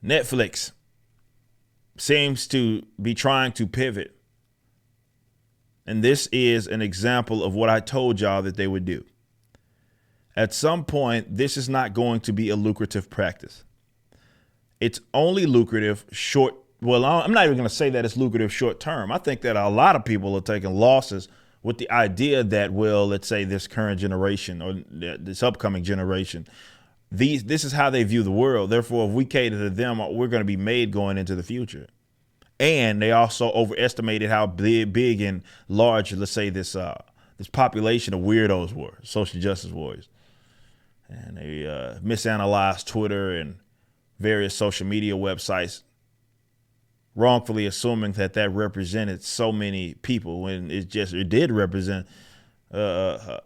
Netflix seems to be trying to pivot. And this is an example of what I told y'all that they would do. At some point, this is not going to be a lucrative practice. It's only lucrative short. Well, I'm not even going to say that it's lucrative short term. I think that a lot of people are taking losses with the idea that, well, let's say this current generation or this upcoming generation, this is how they view the world. Therefore, if we cater to them, we're going to be made going into the future. And they also overestimated how big and large, let's say, this population of weirdos were, social justice warriors. And they misanalyzed Twitter and various social media websites, wrongfully assuming that represented so many people when it did represent a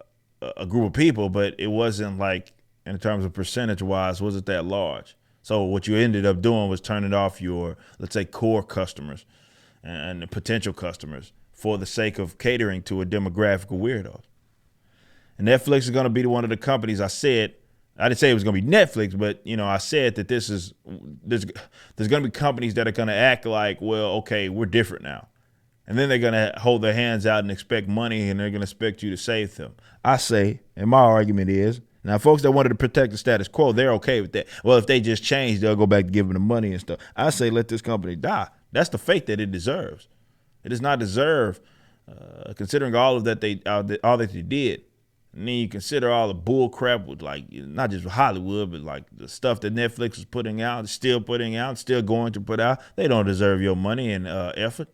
group of people, but it wasn't like, in terms of percentage wise, wasn't that large. So what you ended up doing was turning off your, let's say, core customers and potential customers for the sake of catering to a demographic of weirdos. And Netflix is going to be one of the companies. I didn't say it was going to be Netflix, but I said that there's going to be companies that are going to act like, well, okay, we're different now. And then they're going to hold their hands out and expect money, and they're going to expect you to save them. I say, and my argument is, now folks that wanted to protect the status quo, they're okay with that. Well, if they just change, they'll go back to giving them money and stuff. I say, let this company die. That's the fate that it deserves. It does not deserve, considering all that they did. And then you consider all the bull crap with, like, not just Hollywood, but like the stuff that Netflix is putting out, still going to put out. They don't deserve your money and effort.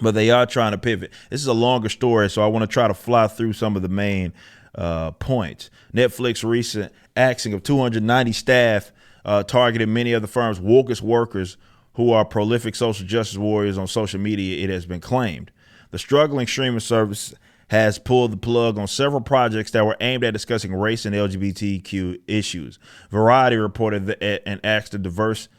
But they are trying to pivot. This is a longer story, so I want to try to fly through some of the main points. Netflix recent axing of 290 staff targeted many of the firm's wokest workers who are prolific social justice warriors on social media, it has been claimed. The struggling streaming service has pulled the plug on several projects that were aimed at discussing race and LGBTQ issues. Variety reported and asked the diverse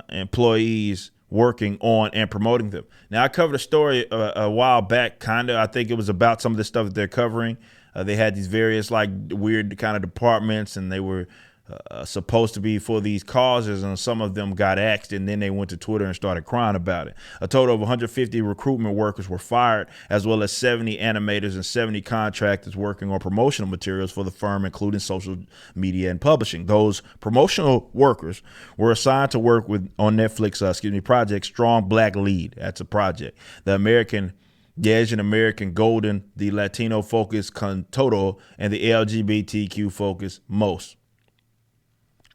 employees working on and promoting them. Now, I covered a story a while back, I think it was about some of the stuff that they're covering. They had these various like weird kind of departments, and they were supposed to be for these causes, and some of them got axed, and then they went to Twitter and started crying about it. A total of 150 recruitment workers were fired, as well as 70 animators and 70 contractors working on promotional materials for the firm, including social media and publishing. Those promotional workers were assigned to work on Netflix, project Strong Black Lead. That's a project. The Asian American Golden, the Latino focus Con Todo, and the LGBTQ focus Most.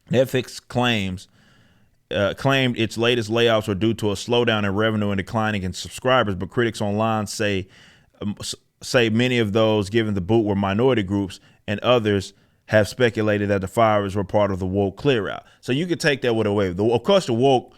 Netflix claimed its latest layoffs were due to a slowdown in revenue and declining in subscribers, but critics online say many of those given the boot were minority groups, and others have speculated that the firers were part of the woke clear out. So you could take that away. Of course, the woke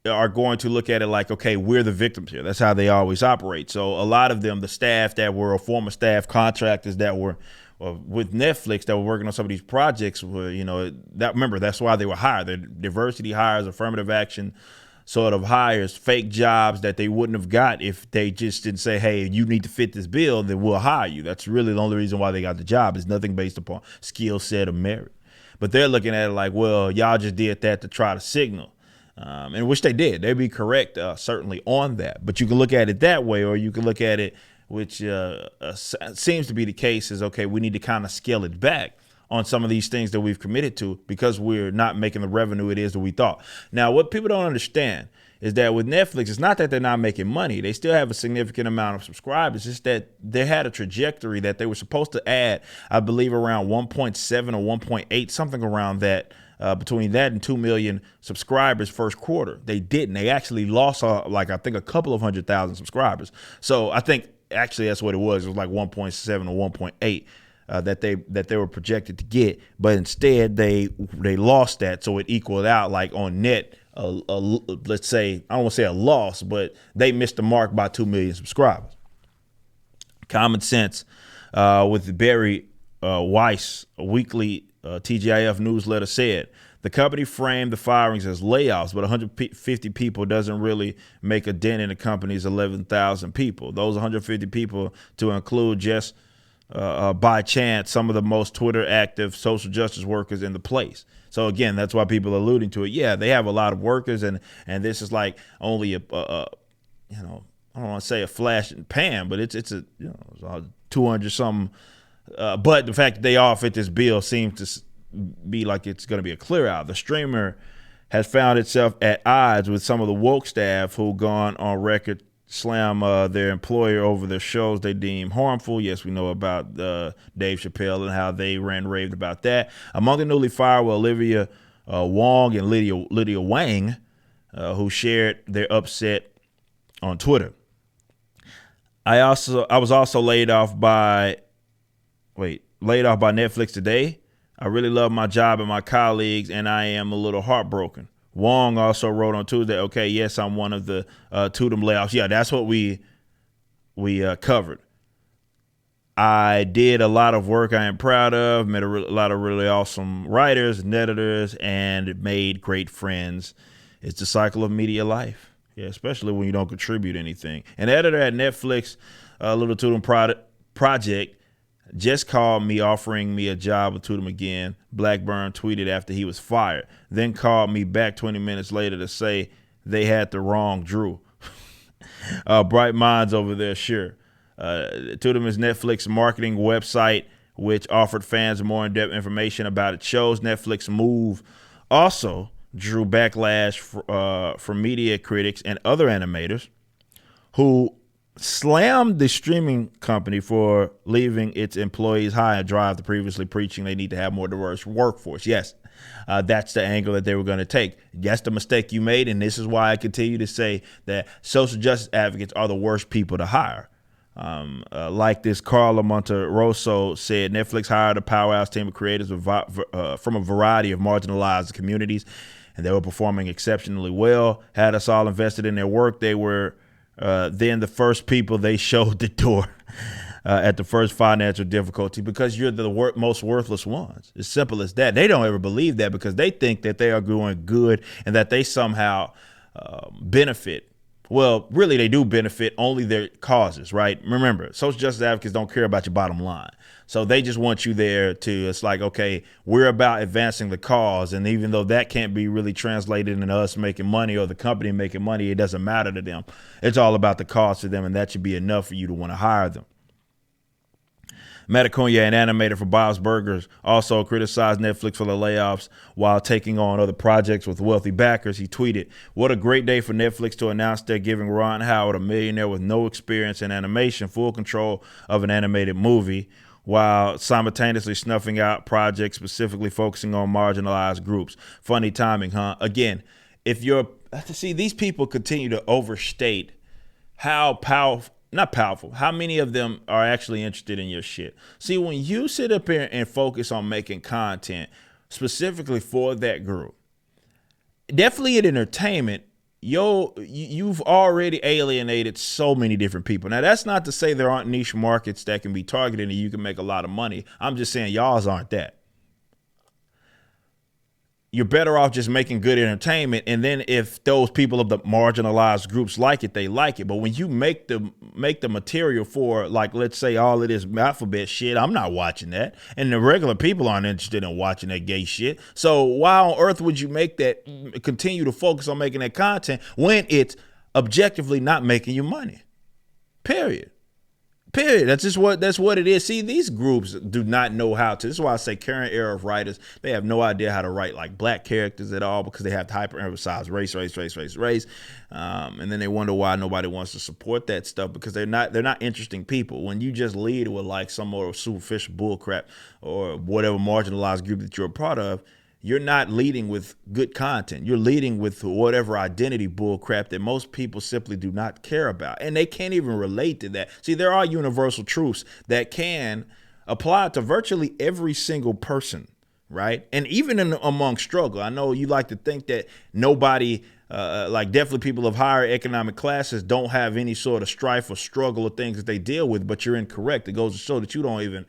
are going to look at it like, okay, we're the victims here. That's how they always operate. So a lot of them, the staff that were former staff, contractors that were with Netflix that were working on some of these projects were, remember, that's why they were hired. They're diversity hires, affirmative action sort of hires, fake jobs that they wouldn't have got if they just didn't say, hey, you need to fit this bill, then we'll hire you. That's really the only reason why they got the job. It's nothing based upon skill set or merit. But they're looking at it like, well, y'all just did that to try to signal. And which they did. They'd be correct, certainly, on that. But you can look at it that way, or you can look at it, which seems to be the case, is, okay, we need to kind of scale it back on some of these things that we've committed to because we're not making the revenue it is that we thought. Now, what people don't understand is that with Netflix, it's not that they're not making money. They still have a significant amount of subscribers. It's just that they had a trajectory that they were supposed to add, I believe, around 1.7 or 1.8, something around that. Between that and 2 million subscribers first quarter. They didn't. They actually lost I think a couple of 100,000 subscribers. So I think actually that's what it was. It was like 1.7 or 1.8 that they were projected to get. But instead they lost that. So it equaled out like on net, let's say, I don't want to say a loss, but they missed the mark by 2 million subscribers. Common Sense with Barry Weiss, a weekly TGIF newsletter, said the company framed the firings as layoffs, but 150 people doesn't really make a dent in the company's 11,000 people. Those 150 people, to include just by chance some of the most Twitter active social justice workers in the place. So again, that's why people are alluding to it. Yeah, they have a lot of workers, and this is like only a you know, I don't want to say a flash in the pan, but it's a 200 something. But the fact that they all fit this bill seems to be like it's going to be a clear out. The streamer has found itself at odds with some of the woke staff who gone on record slam their employer over their shows they deem harmful. Yes, we know about Dave Chappelle and how they raved about that. Among the newly fired were Olivia Wong and Lydia Wang, who shared their upset on Twitter. I was also laid off by Netflix today. I really love my job and my colleagues, and I am a little heartbroken. Wong also wrote on Tuesday, okay, yes, I'm one of the Tudum layoffs. Yeah, that's what we covered. I did a lot of work I am proud of, met a lot of really awesome writers and editors, and made great friends. It's the cycle of media life. Yeah, especially when you don't contribute anything. An editor at Netflix, Little Tudum Project, just called me offering me a job with Tudum again. Blackburn tweeted after he was fired, then called me back 20 minutes later to say they had the wrong Drew. Bright minds over there, sure. Tudum is Netflix marketing website, which offered fans more in-depth information about its shows. Netflix move also drew backlash from media critics and other animators who slammed the streaming company for leaving its employees high and dry after previously preaching they need to have more diverse workforce. Yes, that's the angle that they were going to take. That's the mistake you made, and this is why I continue to say that social justice advocates are the worst people to hire. Like this Carla Monterosso said, Netflix hired a powerhouse team of creators from a variety of marginalized communities, and they were performing exceptionally well, had us all invested in their work. They were then the first people they showed the door at the first financial difficulty because you're the most worthless ones. As simple as that. They don't ever believe that because they think that they are doing good and that they somehow benefit. Well, really, they do benefit only their causes, right? Remember, social justice advocates don't care about your bottom line. So they just want you there to, it's like, okay, we're about advancing the cause. And even though that can't be really translated into us making money or the company making money, it doesn't matter to them. It's all about the cause to them, and that should be enough for you to want to hire them. Matt Acuna, an animator for Bob's Burgers, also criticized Netflix for the layoffs while taking on other projects with wealthy backers. He tweeted, "What a great day for Netflix to announce they're giving Ron Howard, a millionaire with no experience in animation, full control of an animated movie, while simultaneously snuffing out projects specifically focusing on marginalized groups. Funny timing, huh?" Again, these people continue to overstate how how many of them are actually interested in your shit. See, when you sit up here and focus on making content specifically for that group, definitely in entertainment, you've already alienated so many different people. Now, that's not to say there aren't niche markets that can be targeted and you can make a lot of money. I'm just saying y'all's aren't that. You're better off just making good entertainment, and then if those people of the marginalized groups like it, they like it. But when you make the material for, like, let's say all of this alphabet shit, I'm not watching that, and the regular people aren't interested in watching that gay shit. So why on earth would you continue to focus on making that content when it's objectively not making you money? Period. That's what it is. See, these groups do not know how to. This is why I say current era of writers, they have no idea how to write like black characters at all because they have to hyper-emphasize race. And then they wonder why nobody wants to support that stuff because they're not interesting people. When you just lead with like some more superficial bullcrap or whatever marginalized group that you're a part of, you're not leading with good content. You're leading with whatever identity bullcrap that most people simply do not care about. And they can't even relate to that. See, there are universal truths that can apply to virtually every single person, right? And even among struggle. I know you like to think that nobody, like definitely people of higher economic classes don't have any sort of strife or struggle or things that they deal with, but you're incorrect. It goes to show that you don't even,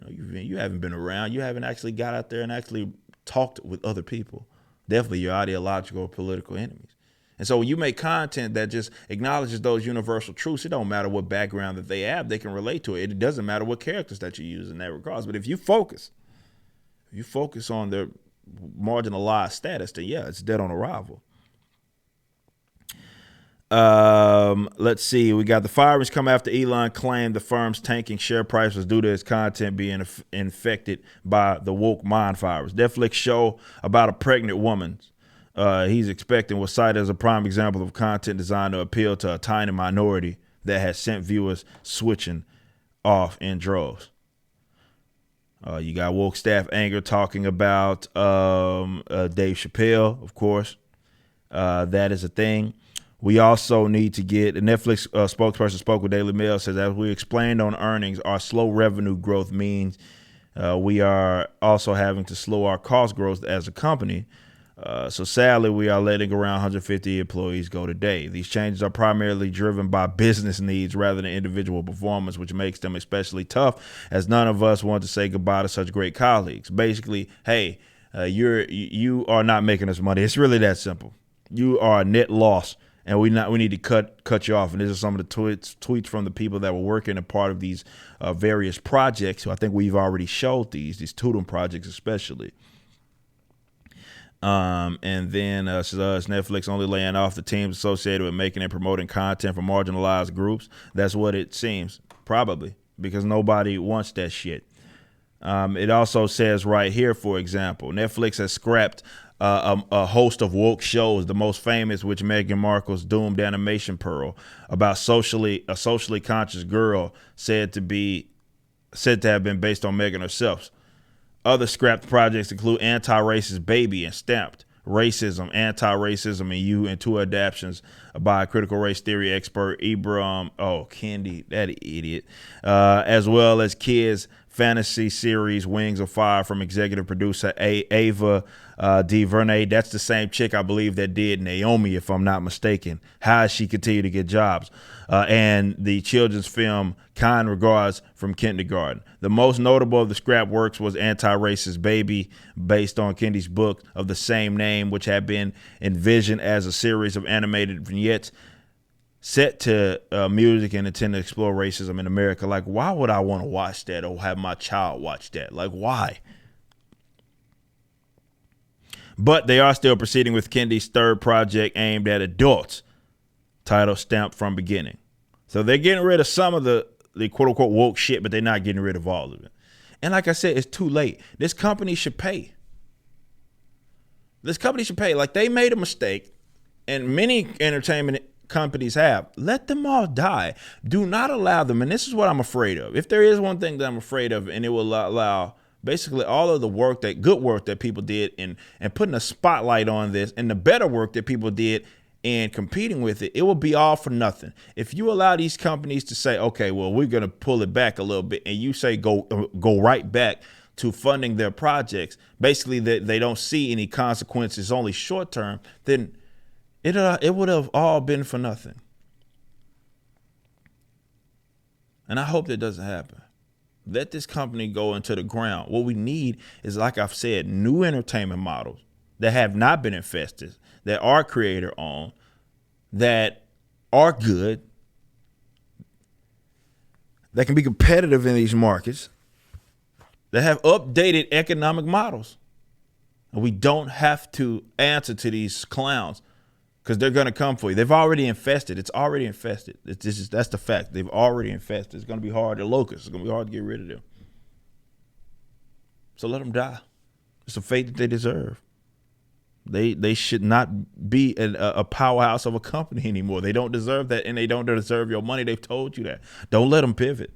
you haven't been around. You haven't actually got out there and actually talked with other people. Definitely your ideological or political enemies. And so when you make content that just acknowledges those universal truths, it don't matter what background that they have, they can relate to it. It doesn't matter what characters that you use in that regards. But if you focus on their marginalized status, then yeah, it's dead on arrival. Let's see. We got the firings come after Elon claimed the firm's tanking share price was due to his content being infected by the woke mind virus. Netflix show about a pregnant woman he's expecting was cited as a prime example of content designed to appeal to a tiny minority that has sent viewers switching off in droves. You got woke staff anger talking about Dave Chappelle, of course. That is a thing. We also need to get a Netflix spokesperson spoke with Daily Mail, says, as we explained on earnings, our slow revenue growth means we are also having to slow our cost growth as a company. So sadly, we are letting around 150 employees go today. These changes are primarily driven by business needs rather than individual performance, which makes them especially tough as none of us want to say goodbye to such great colleagues. Basically, hey, you are not making us money. It's really that simple. You are a net loss. And we need to cut you off. And these are some of the tweets from the people that were working a part of these various projects. So I think we've already showed these Totem projects especially. And then is Netflix only laying off the teams associated with making and promoting content for marginalized groups? That's what it seems, probably, because nobody wants that shit. It also says right here, for example, Netflix has scrapped a host of woke shows, the most famous, which Meghan Markle's doomed animation Pearl, about a socially conscious girl said to have been based on Meghan herself. Other scrapped projects include Anti-Racist Baby and Stamped, Racism, Anti-Racism and You, and two adaptations by critical race theory expert Ibram Kendi, that idiot, as well as kids' fantasy series Wings of Fire from executive producer Ava DuVernay. That's the same chick, I believe, that did Naomi, if I'm not mistaken. How does she continue to get jobs? And the children's film Kind Regards from Kindergarten. The most notable of the scrap works was Anti-Racist Baby, based on Kendi's book of the same name, which had been envisioned as a series of animated vignettes set to music and intended to explore racism in America. Like, why would I want to watch that or have my child watch that? Like, why? But they are still proceeding with Kendi's third project aimed at adults, titled Stamped from Beginning. So they're getting rid of some of the quote unquote woke shit, but they're not getting rid of all of it. And like I said, it's too late. This company should pay. Like, they made a mistake, and many entertainment companies have. Let them all die. Do not allow them. And this is what I'm afraid of. If there is one thing that I'm afraid of, and it will allow basically all of the good work that people did and putting a spotlight on this, and the better work that people did and competing with it, it will be all for nothing. If you allow these companies to say, okay, well, we're going to pull it back a little bit, and you say go right back to funding their projects, basically that they don't see any consequences, only short term, then it would have all been for nothing. And I hope that doesn't happen. Let this company go into the ground. What we need is, like I've said, new entertainment models that have not been infested, that are creator owned, that are good, that can be competitive in these markets, that have updated economic models. And we don't have to answer to these clowns, because they're going to come for you. They've already infested. It's already infested. That's the fact. They've already infested. It's going to be hard to locust. It's going to be hard to get rid of them. So let them die. It's the fate that they deserve. They should not be a powerhouse of a company anymore. They don't deserve that, and they don't deserve your money. They've told you that. Don't let them pivot.